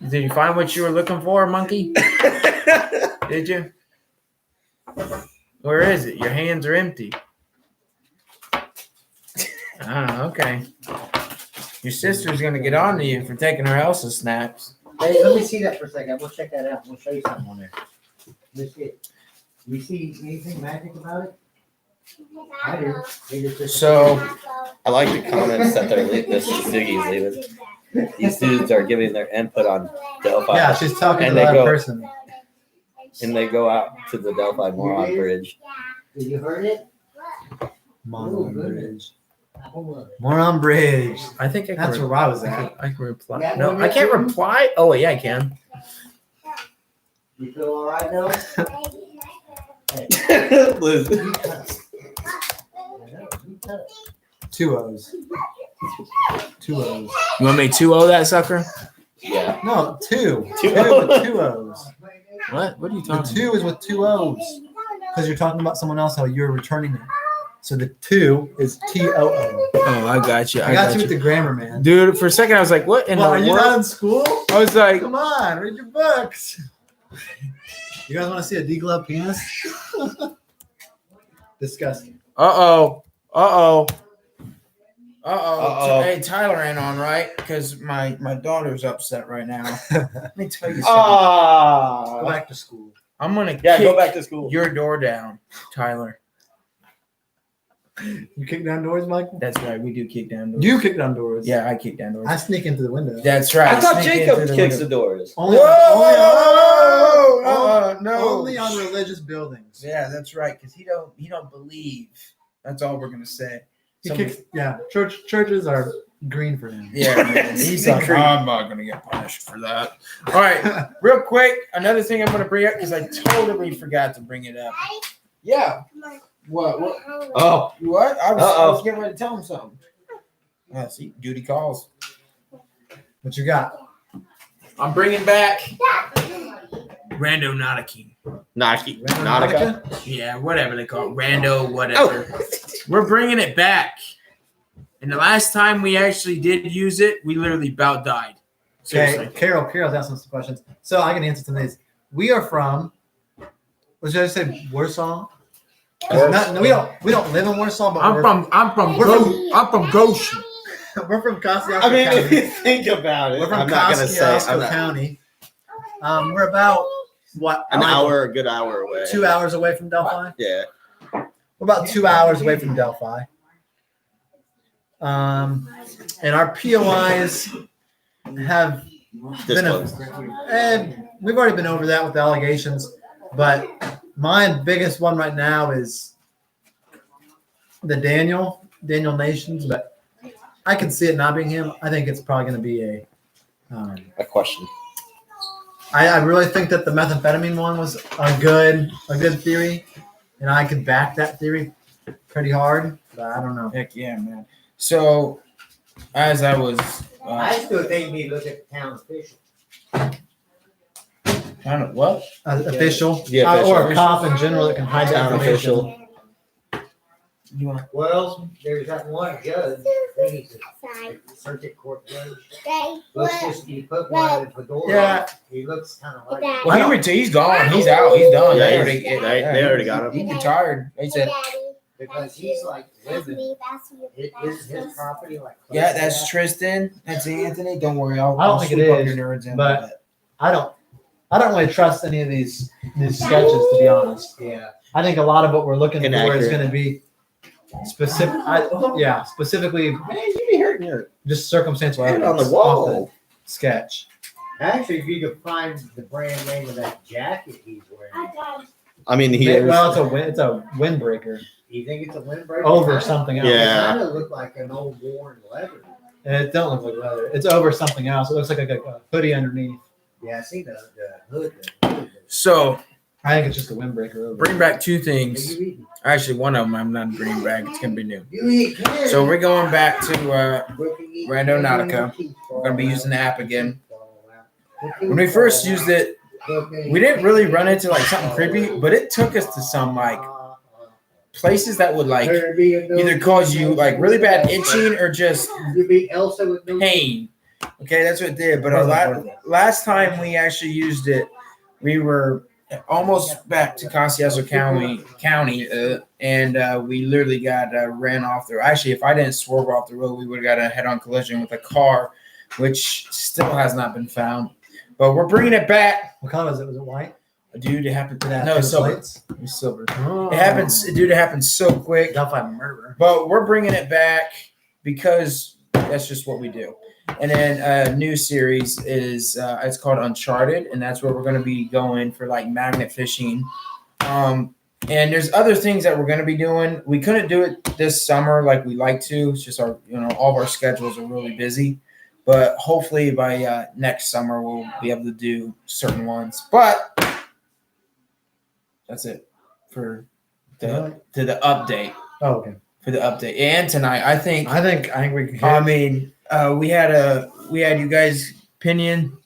Did you find what you were looking for, monkey? Did you? Where is it? Your hands are empty. Ah, okay. Your sister's gonna get on to you for taking her Elsa snaps. Hey, let me see that for a second. We'll check that out. We'll show you something on there. Let's see it. You see anything magic about it? I do. They just- So I like the comments that they're leaving. This is Ziggy's leaving. These dudes are giving their input on Delphi. Yeah, she's talking And to they that go- person. And they go out to the Delphi Moron Bridge. Did you heard it? Moron goodness. Bridge. Hold on. Moron Bridge. I think I can. That's where I was at. I can reply. Yeah, No, well, I can't yeah. reply. Oh yeah, I can. You feel all right now? Liz. You touch. You touch. 2 O's. 2 O's. You want me to 2-0 that sucker? Yeah. No, 2. 2 2 with 2 O's. What? What are you The talking 2 is with 2 O's. Because you're talking about someone else, how you're returning it. So the 2 is TOO. Oh, I got you. I got you with the grammar, man. Dude, for a second I was like, what in Well, are the you not world? in school? I was like, Come on, read your books. You guys want to see a degloved penis? Disgusting. uh-oh. Uh-oh. Uh-oh. Uh-oh. Hey, Tyler ain't on, right? Because my daughter's upset right now. Let me tell you something. Go Ah. back to school. I'm gonna Yeah, kick go back to school. your door down, Tyler. You kick down doors, Michael? That's right. We do kick down doors. You kick down doors. Yeah, I kick down doors. I sneak into the window. That's right. I thought Sneak Jacob into the kicks window. the doors. Only, Whoa! only, No. only on religious buildings. Yeah, that's right. Because he don't believe. That's all we're gonna say. He Some- kicks. Yeah, churches are green for him. Yeah, man. He's like, I'm not gonna get punished for that. All right, real quick, another thing I'm gonna bring up because I totally forgot to bring it up. Yeah. What? What? Oh. What? I was Uh-oh. getting ready to tell him something. See, duty calls. What you got? I'm bringing back Rando Nautica. Nautica. Yeah, whatever they call it. Rando, whatever. We're bringing it back. And the last time we actually did use it, we literally about died. Seriously. Okay, Carol's asking some questions, so I can answer some of these. We are from. What should I say? Warsaw. 'Cause no, we don't live in Warsaw, but I'm from Goshen. we're from Kosciuszko I mean, if County. you think about it, We're from I'm not gonna say. Kosciuszko I'm not, County. We're about what? an hour, a good hour away. 2 hours away from Delphi. Yeah. We're about 2 hours away from Delphi. And our POIs have been Disclosed. we've already been over that with the allegations, but my biggest one right now is the Daniel Nations, but I can see it not being him. I think it's probably going to be A question. I really think that the methamphetamine one was a good theory, and I could back that theory pretty hard, but I don't know. Heck yeah, man. So, as I was, I still think we look at the town official. kind of what? Official, Yeah, or a official. cop in general that can hide that Town information. official. You want? Well, there's that one judge, I think he's a circuit court judge. Looks just, you put one in the fedora. Yeah. He looks kind of like. Well, he's gone. He's out. He's done. Yeah, They already got him. He retired. They said, Because he's like living. Is his property like? close yeah, to that's that? Tristan. That's Anthony. Don't worry. I don't I'll think it sweep up is, your nerds in. but- I don't really trust any of these sketches, to be honest. Yeah. I think a lot of what we're looking for is Inaccurate. going to be specifically Man, you be hurting your just circumstantial hand evidence on the off wall. sketch. Actually, if you could find the brand name of that jacket he's wearing, I mean, he is. Well, it's a windbreaker you think it's a windbreaker? over something else. Yeah. It kind of look like an old worn leather. And it don't look like leather. It's over something else. It looks like a hoodie underneath. Yeah, I see the hood. So, I think it's just a windbreaker over. bring back two Hey, things. you eating? Actually, one of them I'm not bringing back. It's going to be new. You eat candy. So, we're going back to Rando Randonautica. We're going to be using the app again. When we first used it, we didn't really run into like something creepy, but it took us to some like places that would like either cause you like really bad itching or just You be Elsa with no pain. Okay, that's what it did. But last time we actually used it, we were almost back to Costa County, and we literally got ran off the. Actually, if I didn't swerve off the road, we would have got a head-on collision with a car, which still has not been found. But we're bringing it back, What color was it? Was it white? dude. It happened. Did it have No, pink silver. plates? It was silver. Oh. It happens, dude. It happens so quick. Delphi murderer. But we're bringing it back because that's just what we do. And then a new series is it's called Uncharted, and that's where we're going to be going for like magnet fishing. And there's other things that we're going to be doing. We couldn't do it this summer like we like to. It's just our, all of our schedules are really busy. But hopefully by next summer we'll be able to do certain ones. But that's it for the update. Oh, okay. For the update. And tonight, I think we can. I mean, we had you guys' opinion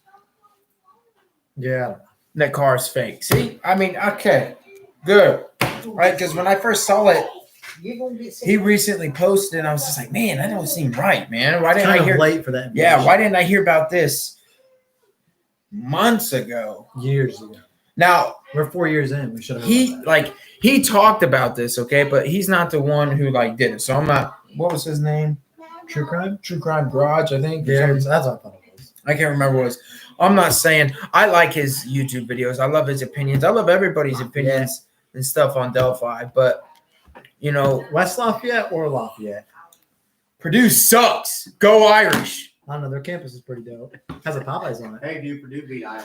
Yeah. that car is fake. See, I mean, okay, good, right? Because when I first saw it, You gonna get sick. he recently posted, and I was just like, man, that don't seem right, man. Why didn't Kind I of hear? late for that. Yeah, why didn't I hear about this months ago? Years ago. Now We're 4 years in. We should have. he talked about this, okay, but he's not the one who like did it. So I'm not. What was his name? True crime. True Crime Garage, I think. Yeah, that's what I thought it was. I can't remember what it was. I'm not saying I like his YouTube videos. I love his opinions. I love everybody's opinions and stuff on Delphi. But, West Lafayette or Lafayette? Purdue sucks. Go Irish. I don't know. Their campus is pretty dope. Has a Popeyes on it. Hey, dude, Purdue beat Iowa.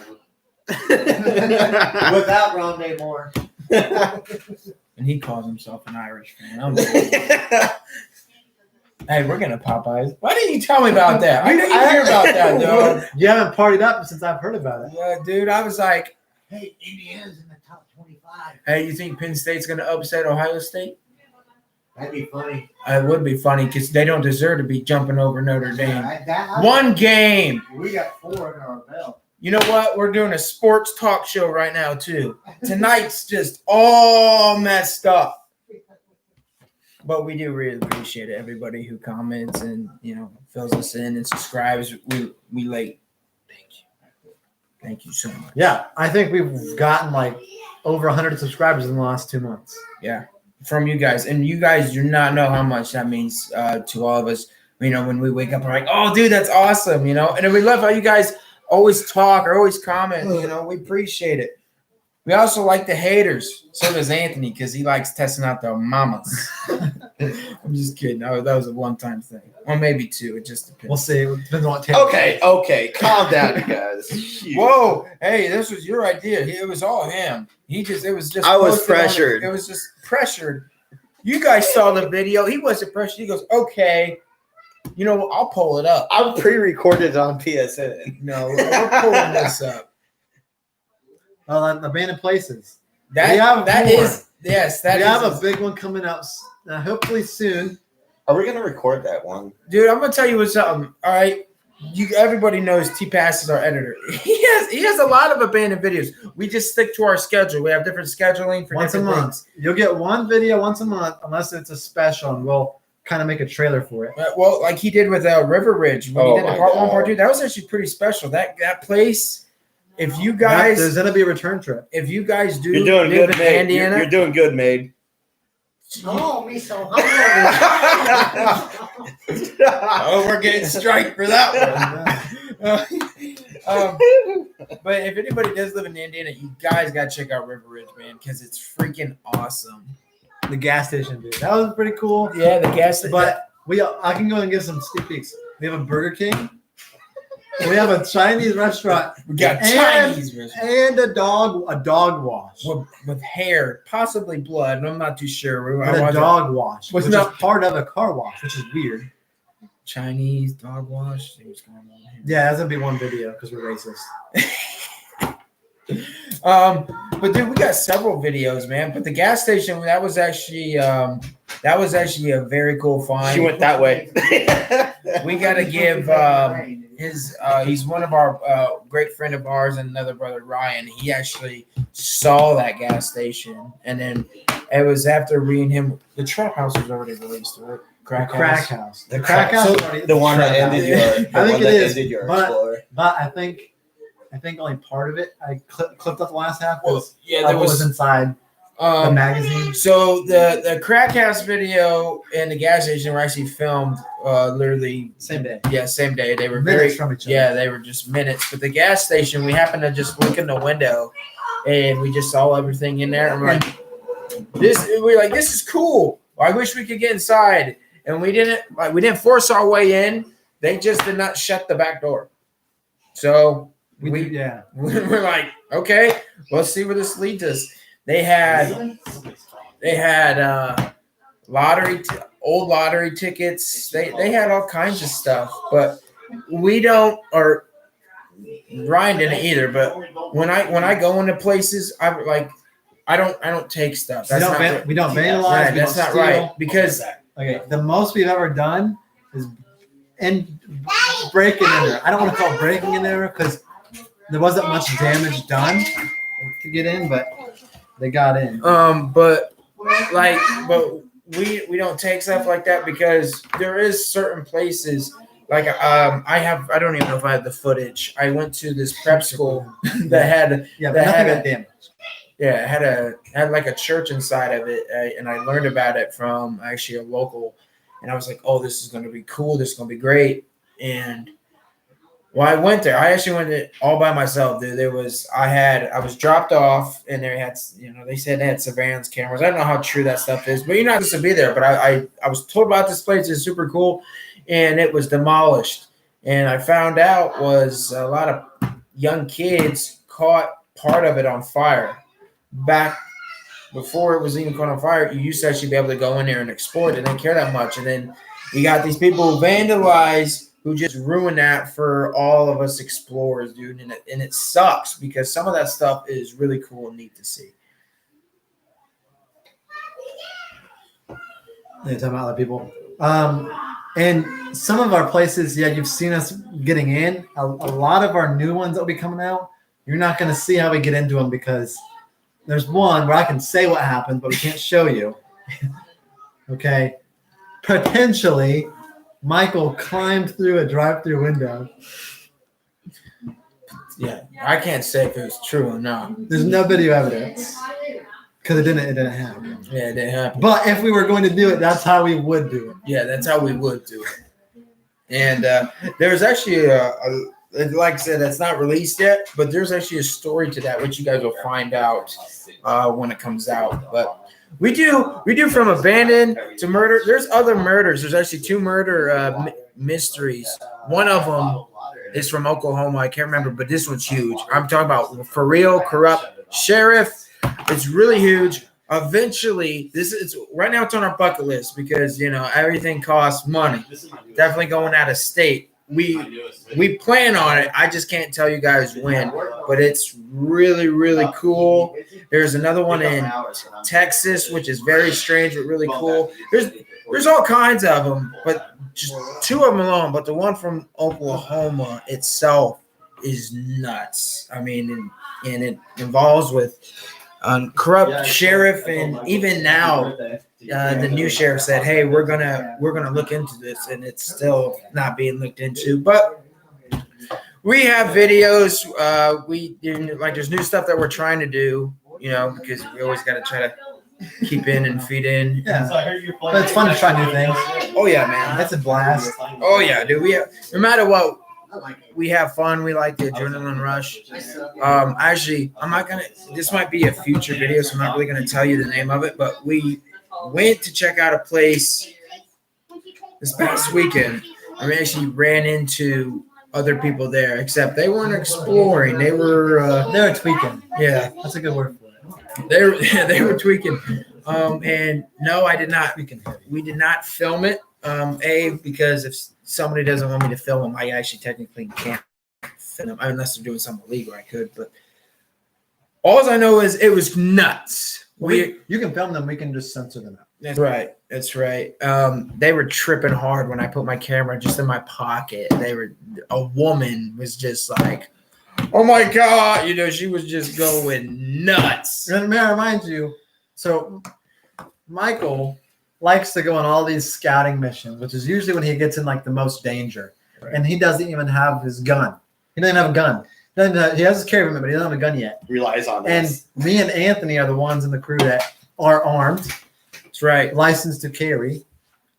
Without Rondé Moore. And he calls himself an Irish fan. Hey, we're going to Popeyes. Why didn't you tell me about that? I didn't hear about that, though. You haven't partied up since I've heard about it. Yeah, dude, I was like, Hey, Indiana's in the top 25. hey, you think Penn State's going to upset Ohio State? That'd be funny. It would be funny because they don't deserve to be jumping over Notre Dame. I- One game. We got 4 in our belt. You know what? We're doing a sports talk show right now, too. Tonight's just all messed up. But we do really appreciate it. Everybody who comments and, fills us in and subscribes. We late. Thank you. Thank you so much. Yeah, I think we've gotten like over 100 subscribers in the last 2 months. Yeah, from you guys. And you guys do not know how much that means to all of us. When we wake up, we're like, oh, dude, that's awesome, And we love how you guys always talk or always comment. We appreciate it. We also like the haters. So does Anthony because he likes testing out the mamas. I'm just kidding. That was a one-time thing. Or maybe 2. It just depends. We'll see. It depends on what Taylor. Okay, calm down, you guys. Whoa, hey, this was your idea. It was all him. It was just. I was posted on- pressured. It was just pressured. You guys saw the video. He wasn't pressured. He goes, okay. You know, I'll pull it up. I'm pre-recorded on PSN. No, we're pulling this up. Well, abandoned places. That We have that more. is yes, that we is have a big one coming out, hopefully soon. Are we gonna record that one? dude. I'm gonna tell you what's something. All right, everybody knows T-Pass is our editor. He has a lot of abandoned videos. We just stick to our schedule. We have different scheduling for Once a different month. You'll get one video once a month, unless it's a special, and we'll kind of make a trailer for it. Well, like he did with River Ridge when Oh he did the my part 1, God. part 2. That was actually pretty special. That place. If you There's guys, gonna be a return trip. if you guys do You're doing live good, in Maid. Indiana, You're doing good, Maid. Oh, me so hungry. oh, we're getting strike for that one. But if anybody does live in Indiana, you guys gotta check out River Ridge, man, because it's freaking awesome. The gas station, dude. That was pretty cool. Yeah, the gas. But I can go and give some sneak peeks. We have a Burger King. We have a Chinese restaurant we got and- Chinese restaurant and a dog wash. with hair, possibly blood. And I'm not too sure. And a dog wash, Was which not- is part of a car wash, which is weird. Chinese dog wash. See what's going on here. Yeah, that's gonna be one video because we're racist. But dude, we got several videos, man. But the gas station, that was actually a very cool find. She went that way. We gotta give he's one of our great friend of ours and another brother, Ryan. He actually saw that gas station, and then it was after we and him. The trap house was already released, right? Crack house. The Crack crack house. So is already- the one that Trap ended house. your. I think it is, Ended your but- Explorer. But I think only part of it. I clipped up the last half because Yeah, there was inside the magazine. So the crack house video and the gas station were actually filmed literally Same day. same day. They were Minutes very from each other. yeah, they were just minutes. But the gas station, we happened to just look in the window and we just saw everything in there. I'm like, this is cool. I wish we could get inside. And we didn't force our way in. They just did not shut the back door. So we're like, okay, let's see where this leads us. They had old lottery tickets. They had all kinds of stuff, but we don't, or Ryan didn't either. But when I go into places, I don't take stuff. That's not we don't vandalize. right. We That's don't not steal. right because Okay, the most we've ever done is breaking in there. I don't want to call it breaking in there because there wasn't much damage done to get in, but they got in. but we don't take stuff like that because there is certain places like I don't even know if I have the footage. I went to this prep school that had Yeah, that but nothing had got damaged. yeah, it had like a church inside of it, and I learned about it from actually a local, and I was like, oh, this is going to be cool. This is going to be great. And I went there. I actually went there all by myself. Dude. I was dropped off, and they had, they said they had surveillance cameras. I don't know how true that stuff is, but you're not supposed to be there. But I was told about this place. It's super cool, and it was demolished. And I found out was a lot of young kids caught part of it on fire. Back before it was even caught on fire, you used to actually be able to go in there and explore it. They didn't care that much. And then you got these people who vandalize, who just ruin that for all of us explorers, dude. And it sucks because some of that stuff is really cool and neat to see. Yeah, talking about other people. And some of our places, yeah, you've seen us getting in. A lot of our new ones that will be coming out, you're not going to see how we get into them because there's one where I can say what happened, but we can't show you. Okay. Potentially, Michael climbed through a drive-through window. Yeah, I can't say if it was true or not. There's no video evidence because it didn't happen. Yeah, it didn't happen. But if we were going to do it, that's how we would do it. Yeah, that's how we would do it. And there's actually like I said, that's not released yet, but there's actually a story to that, which you guys will find out when it comes out. But we do from abandoned to murder. There's other murders. There's actually 2 murder mysteries. One of them is from Oklahoma. I can't remember, but this one's huge. I'm talking about for real corrupt sheriff. It's really huge. eventually, this is right now. It's on our bucket list because everything costs money. Definitely going out of state. We plan on it. I just can't tell you guys when, but it's really, really cool. There's another one in Texas, which is very strange but really cool. There's all kinds of them, but just 2 of them alone. But the one from Oklahoma itself is nuts. I mean, and it involves with corrupt sheriff, and even now, the new sheriff said, "Hey, we're gonna look into this," and it's still not being looked into. But we have videos. There's new stuff that we're trying to do, because we always got to try to keep in and feed in. Yeah, but it's fun to try new things. Oh yeah, man, That's a blast. Oh yeah, dude. No matter what, we have fun. We like the adrenaline rush. Actually, I'm not gonna. This might be a future video, so I'm not really gonna tell you the name of it. But we went to check out a place this past weekend. And we actually ran into other people there, except they weren't exploring. They were tweaking. Yeah, That's a good word for it. they were tweaking. And no, I did not. We did not film it. Because if somebody doesn't want me to film them, I actually technically can't film them unless they're doing something illegal. I could, but all I know is it was nuts. You can film them. We can just censor them out. That's right. That's right. They were tripping hard when I put my camera just in my pocket. A woman was just like, "Oh my God," she was just going nuts. And may I remind you, so Michael likes to go on all these scouting missions, which is usually when he gets in like the most danger. Right. And he doesn't even have his gun. He doesn't have a gun. He has his carry permit, but he doesn't have a gun yet. Relies on us. And me and Anthony are the ones in the crew that are armed. That's right. Licensed to carry.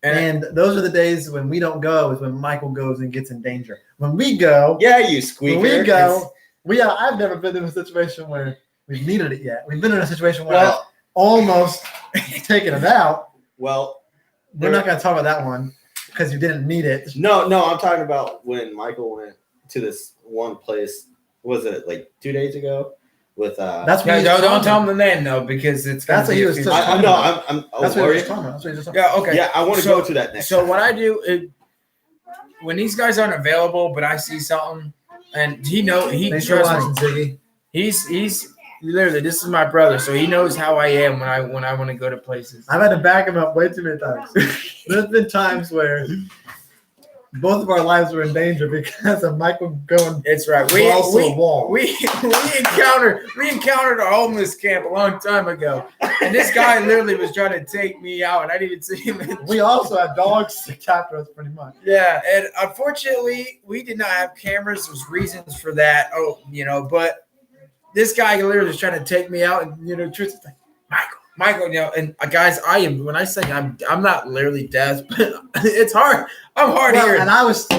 And those are the days when we don't go, is when Michael goes and gets in danger. When we go. Yeah, you squeaker. When we go. I've never been in a situation where we've needed it yet. We've been in a situation where I've almost taken it out. Well, we're not going to talk about that one because you didn't need it. No, I'm talking about when Michael went to this one place. Was it like 2 days ago? With that's what don't tell him the name though, because it's that's what he was. I'm that's what he was talking about. Yeah, okay. Yeah, I want to go to that next. So what I do when these guys aren't available, but I see something, and he Thanks for watching, Ziggy. He's literally, this is my brother, so he knows how I am when I want to go to places. I've had to back him up way too many times. There's been times where both of our lives were in danger because of Michael going. It's right. We encountered a homeless camp a long time ago, and this guy literally was trying to take me out, and I didn't even see him. We also had dogs to capture us, pretty much. Yeah, and unfortunately, we did not have cameras. There's reasons for that. But this guy literally was trying to take me out, and Tristan's like, Michael, and guys, when I say I'm not literally deaf, but it's hard. I'm hard hearing. And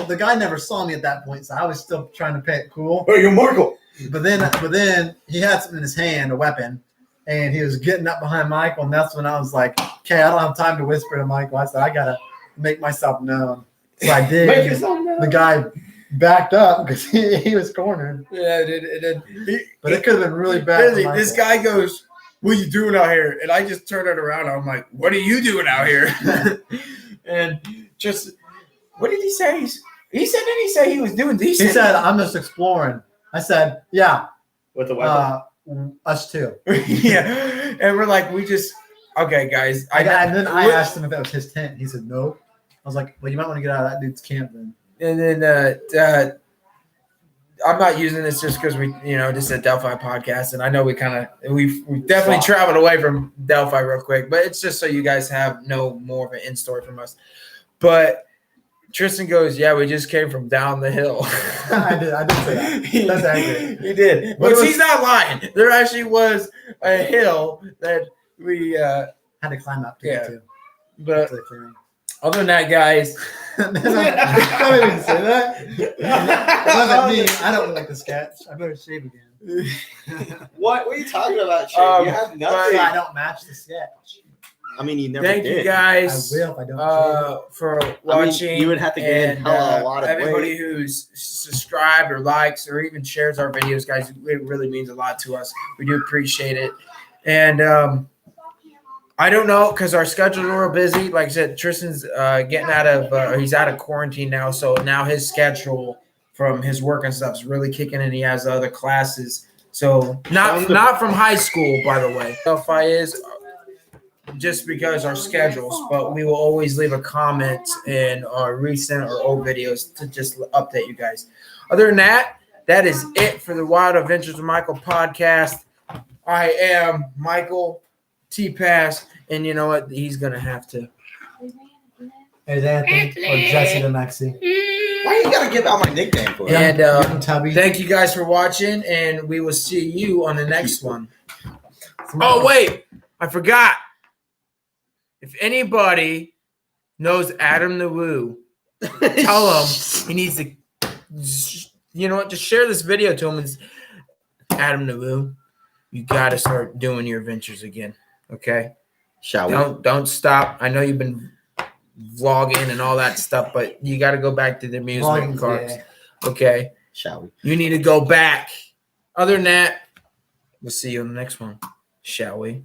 the guy never saw me at that point, so I was still trying to play it cool. Oh, you're Michael. But then he had something in his hand, a weapon, and he was getting up behind Michael, and that's when I was like, okay, I don't have time to whisper to Michael. I said, I gotta make myself known. So I did. Make yourself known. The guy backed up because he was cornered. Yeah, it did. But it could have been really bad. Really, this guy goes, "What are you doing out here?" And I just turned it around. I'm like, "What are you doing out here?" And just, what did he say? He said he was doing. He said, "I'm just exploring." I said, "Yeah." With the weapon. Us too. Yeah, and we're like, okay, guys. And then I asked him if that was his tent. He said no. I was like, "Well, you might want to get out of that dude's camp then." And then I'm not using this just because this is a Delphi podcast, and I know we definitely traveled away from Delphi real quick, but it's just so you guys know more of an in story from us. But Tristan goes, "Yeah, we just came from down the hill." I did say that. That's accurate. He did, but he's not lying. There actually was a hill that we had to climb up to get to. But other than that, guys. Don't even say that. It wasn't me. I don't like the sketch. I better shave again. What are you talking about, Shane? You have nothing. I don't match the sketch. I mean, you never Thank did. you guys I will if I don't for watching. You would have to get in a lot of everybody weight. who's subscribed or likes or even shares our videos, guys. It really means a lot to us. We do appreciate it. And I don't know because our schedules are real busy. Like I said, Tristan's getting out of he's out of quarantine now, so now his schedule from his work and stuff is really kicking in. He has other classes, so not from high school, by the way. Delphi is just because our schedules, but we will always leave a comment in our recent or old videos to just update you guys. Other than that, that is it for the Wild Adventures of Michael podcast. I am Michael T. Pass, and you know what? He's gonna have to. Hey, Anthony or Jesse the Maxi. Why you gotta give out my nickname for? And Young Tubby. thank you guys for watching, and we will see you on the next one. Oh wait, I forgot. If anybody knows Adam the Woo, tell him he needs to. You know what? Just share this video to him. And Adam the Woo, you got to start doing your adventures again. Okay. Shall we? Don't stop. I know you've been vlogging and all that stuff, but you got to go back to the amusement Vlogging's parks. gay. Okay. Shall we? You need to go back. Other than that, we'll see you in the next one. Shall we?